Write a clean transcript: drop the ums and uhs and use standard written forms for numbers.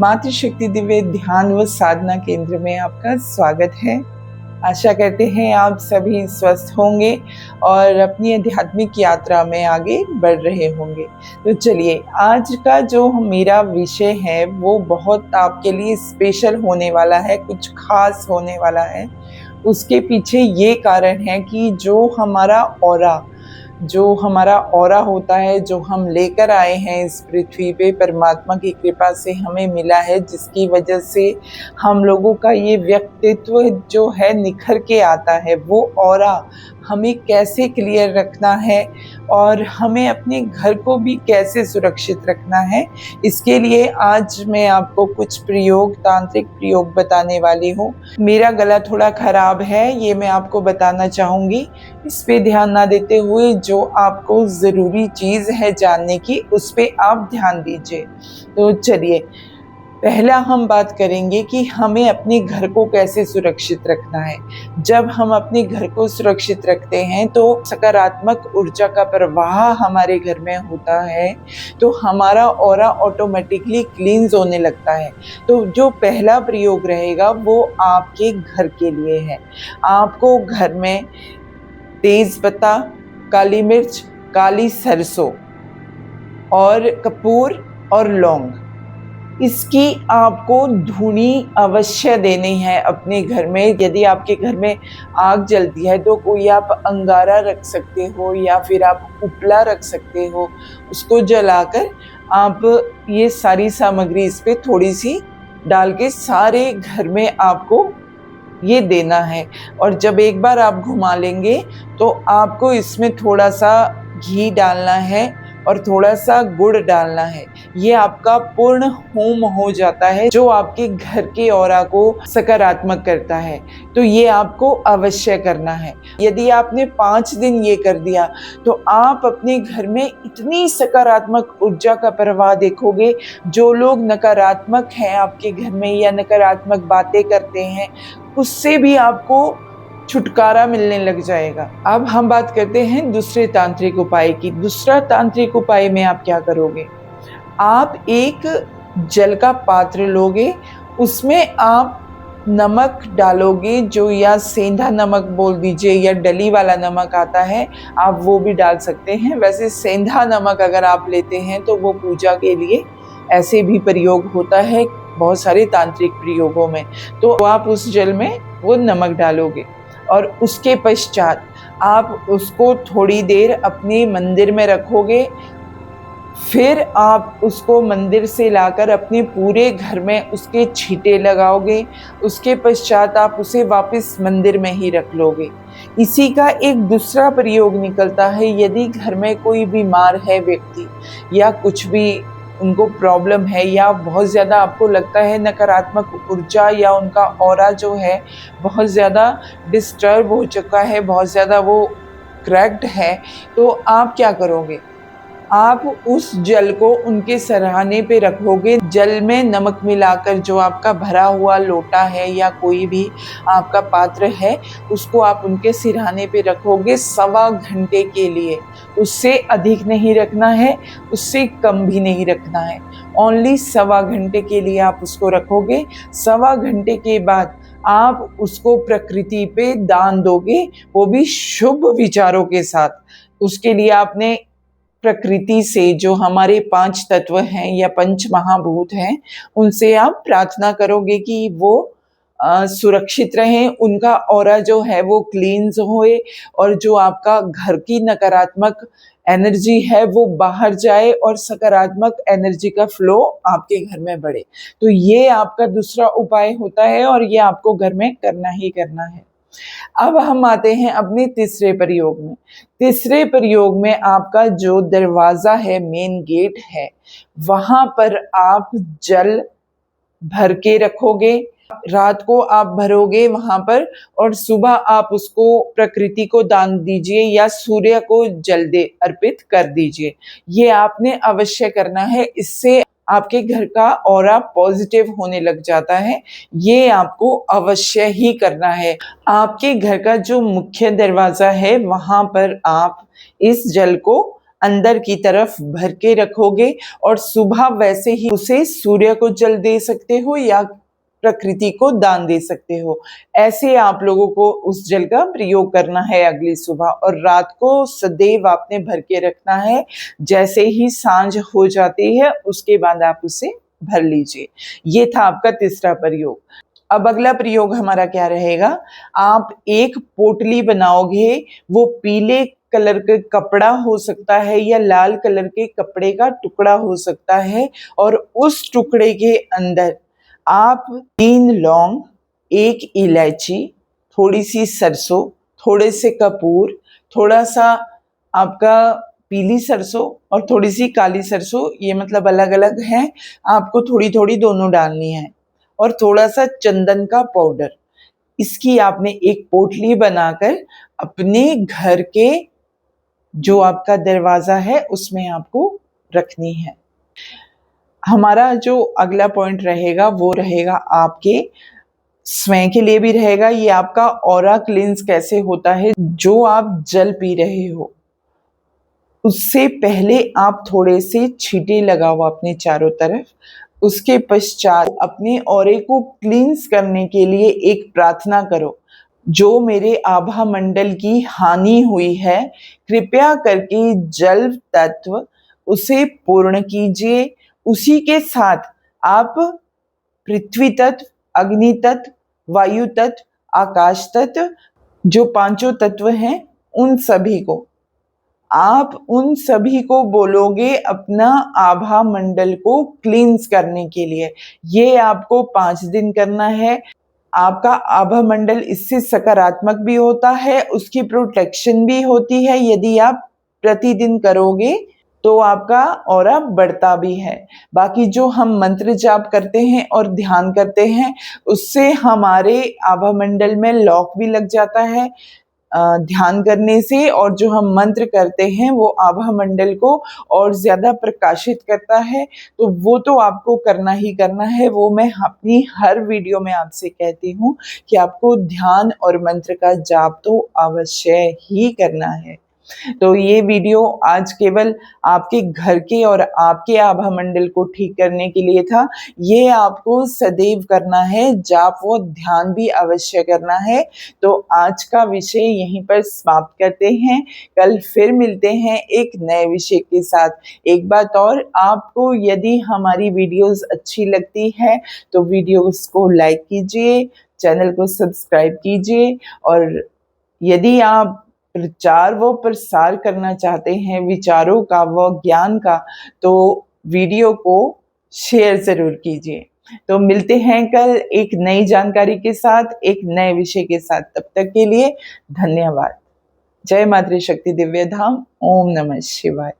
मातृशक्ति दिव्य ध्यान व साधना केंद्र में आपका स्वागत है। आशा करते हैं आप सभी स्वस्थ होंगे और अपनी आध्यात्मिक यात्रा में आगे बढ़ रहे होंगे। तो चलिए, आज का जो मेरा विषय है वो बहुत आपके लिए स्पेशल होने वाला है, कुछ खास होने वाला है। उसके पीछे ये कारण है कि जो हमारा ऑरा होता है, जो हम लेकर आए हैं इस पृथ्वी पे, परमात्मा की कृपा से हमें मिला है, जिसकी वजह से हम लोगों का ये व्यक्तित्व जो है निखर के आता है, वो ऑरा हमें कैसे क्लियर रखना है और हमें अपने घर को भी कैसे सुरक्षित रखना है, इसके लिए आज मैं आपको कुछ तांत्रिक प्रयोग बताने वाली हूँ। मेरा गला थोड़ा खराब है, ये मैं आपको बताना चाहूँगी। इस पे ध्यान ना देते हुए जो आपको ज़रूरी चीज़ है जानने की, उस पे आप ध्यान दीजिए। तो चलिए, पहला हम बात करेंगे कि हमें अपने घर को कैसे सुरक्षित रखना है। जब हम अपने घर को सुरक्षित रखते हैं तो सकारात्मक ऊर्जा का प्रवाह हमारे घर में होता है, तो हमारा ऑरा ऑटोमेटिकली क्लींस होने लगता है। तो जो पहला प्रयोग रहेगा वो आपके घर के लिए है। आपको घर में तेज पत्ता, काली मिर्च, काली सरसों और कपूर और लौंग, इसकी आपको धुनी अवश्य देनी है अपने घर में। यदि आपके घर में आग जलती है तो कोई आप अंगारा रख सकते हो या फिर आप उपला रख सकते हो, उसको जलाकर आप ये सारी सामग्री इस पे थोड़ी सी डाल के सारे घर में आपको ये देना है। और जब एक बार आप घुमा लेंगे तो आपको इसमें थोड़ा सा घी डालना है और थोड़ा सा गुड़ डालना है। ये आपका पूर्ण होम हो जाता है, जो आपके घर के ऑरा को सकारात्मक करता है। तो ये आपको अवश्य करना है। यदि आपने 5 दिन ये कर दिया तो आप अपने घर में इतनी सकारात्मक ऊर्जा का प्रवाह देखोगे। जो लोग नकारात्मक हैं आपके घर में या नकारात्मक बातें करते हैं, उससे भी आपको छुटकारा मिलने लग जाएगा। अब हम बात करते हैं दूसरे तांत्रिक उपाय की। दूसरा तांत्रिक उपाय में आप क्या करोगे? आप एक जल का पात्र लोगे, उसमें आप नमक डालोगे, जो या सेंधा नमक बोल दीजिए या डली वाला नमक आता है, आप वो भी डाल सकते हैं। वैसे सेंधा नमक अगर आप लेते हैं तो वो पूजा के लिए ऐसे भी प्रयोग होता है बहुत सारे तांत्रिक प्रयोगों में। तो आप उस जल में वो नमक डालोगे और उसके पश्चात आप उसको थोड़ी देर अपने मंदिर में रखोगे। फिर आप उसको मंदिर से लाकर अपने पूरे घर में उसके छींटे लगाओगे। उसके पश्चात आप उसे वापस मंदिर में ही रख लोगे। इसी का एक दूसरा प्रयोग निकलता है। यदि घर में कोई बीमार है व्यक्ति या कुछ भी उनको प्रॉब्लम है या बहुत ज़्यादा आपको लगता है नकारात्मक ऊर्जा या उनका ऑरा जो है बहुत ज़्यादा डिस्टर्ब हो चुका है, बहुत ज़्यादा वो क्रैक्ड है, तो आप क्या करोगे? आप उस जल को उनके सिरहाने पे रखोगे। जल में नमक मिलाकर, जो आपका भरा हुआ लोटा है या कोई भी आपका पात्र है, उसको आप उनके सिरहाने पे रखोगे 1.25 घंटे के लिए। उससे अधिक नहीं रखना है, उससे कम भी नहीं रखना है। ओनली 1.25 घंटे के लिए आप उसको रखोगे। 1.25 घंटे के बाद आप उसको प्रकृति पे दान दोगे, वो भी शुभ विचारों के साथ। उसके लिए आपने प्रकृति से, जो हमारे 5 तत्व हैं या 5 महाभूत हैं, उनसे आप प्रार्थना करोगे कि वो सुरक्षित रहें, उनका ऑरा जो है वो क्लींस होए और जो आपका घर की नकारात्मक एनर्जी है वो बाहर जाए और सकारात्मक एनर्जी का फ्लो आपके घर में बढ़े। तो ये आपका दूसरा उपाय होता है और ये आपको घर में करना ही करना है। अब हम आते हैं अपने तीसरे प्रयोग में। तीसरे प्रयोग में आपका जो दरवाजा है, मेन गेट है, वहां पर आप जल भर के रखोगे। रात को आप भरोगे वहां पर और सुबह आप उसको प्रकृति को दान दीजिए या सूर्य को जल दे अर्पित कर दीजिए। ये आपने अवश्य करना है। इससे आपके घर का ऑरा पॉजिटिव होने लग जाता है। ये आपको अवश्य ही करना है। आपके घर का जो मुख्य दरवाजा है वहां पर आप इस जल को अंदर की तरफ भर के रखोगे और सुबह वैसे ही उसे सूर्य को जल दे सकते हो या प्रकृति को दान दे सकते हो। ऐसे आप लोगों को उस जल का प्रयोग करना है अगली सुबह, और रात को सदैव आपने भर के रखना है। जैसे ही सांझ हो जाती है उसके बाद आप उसे भर लीजिए। ये था आपका तीसरा प्रयोग। अब अगला प्रयोग हमारा क्या रहेगा, आप एक पोटली बनाओगे, वो पीले कलर के कपड़ा हो सकता है या लाल कलर के कपड़े का टुकड़ा हो सकता है, और उस टुकड़े के अंदर आप 3 लौंग, 1 इलायची, थोड़ी सी सरसों, थोड़े से कपूर, थोड़ा सा आपका पीली सरसों और थोड़ी सी काली सरसों, ये मतलब अलग अलग है, आपको थोड़ी थोड़ी दोनों डालनी है, और थोड़ा सा चंदन का पाउडर। इसकी आपने एक पोटली बनाकर अपने घर के जो आपका दरवाजा है उसमें आपको रखनी है। हमारा जो अगला पॉइंट रहेगा वो रहेगा आपके स्वयं के लिए भी रहेगा। ये आपका ऑरा क्लींस कैसे होता है, जो आप जल पी रहे हो उससे पहले आप थोड़े से छींटे लगाओ अपने चारों तरफ। उसके पश्चात अपने ऑरे को क्लींस करने के लिए एक प्रार्थना करो, जो मेरे आभा मंडल की हानि हुई है कृपया करके जल तत्व उसे पूर्ण कीजिए। उसी के साथ आप पृथ्वी तत्व, अग्नि तत्व, वायु तत्व, आकाश तत्व, जो पांचों तत्व हैं उन सभी को, आप उन सभी को बोलोगे अपना आभा मंडल को क्लींस करने के लिए। ये आपको 5 दिन करना है। आपका आभा मंडल इससे सकारात्मक भी होता है, उसकी प्रोटेक्शन भी होती है। यदि आप प्रतिदिन करोगे तो आपका ऑरा बढ़ता भी है। बाकी जो हम मंत्र जाप करते हैं और ध्यान करते हैं उससे हमारे आभा मंडल में लॉक भी लग जाता है ध्यान करने से, और जो हम मंत्र करते हैं वो आभा मंडल को और ज्यादा प्रकाशित करता है। तो वो तो आपको करना ही करना है। वो मैं अपनी हर वीडियो में आपसे कहती हूँ कि आपको ध्यान और मंत्र का जाप तो अवश्य ही करना है। तो ये वीडियो आज केवल आपके घर के और आपके आभा मंडल को ठीक करने के लिए था। ये आपको सदैव करना है, जाप व ध्यान भी अवश्य करना है। तो आज का विषय यहीं पर समाप्त करते हैं। कल फिर मिलते हैं एक नए विषय के साथ। एक बात और, आपको यदि हमारी वीडियोस अच्छी लगती है तो वीडियोस को लाइक कीजिए, चैनल को सब्सक्राइब कीजिए, और यदि आप प्रचार व प्रसार करना चाहते हैं विचारों का व ज्ञान का, तो वीडियो को शेयर जरूर कीजिए। तो मिलते हैं कल एक नई जानकारी के साथ, एक नए विषय के साथ। तब तक के लिए धन्यवाद। जय मातृ शक्ति दिव्य धाम। ओम नमः शिवाय।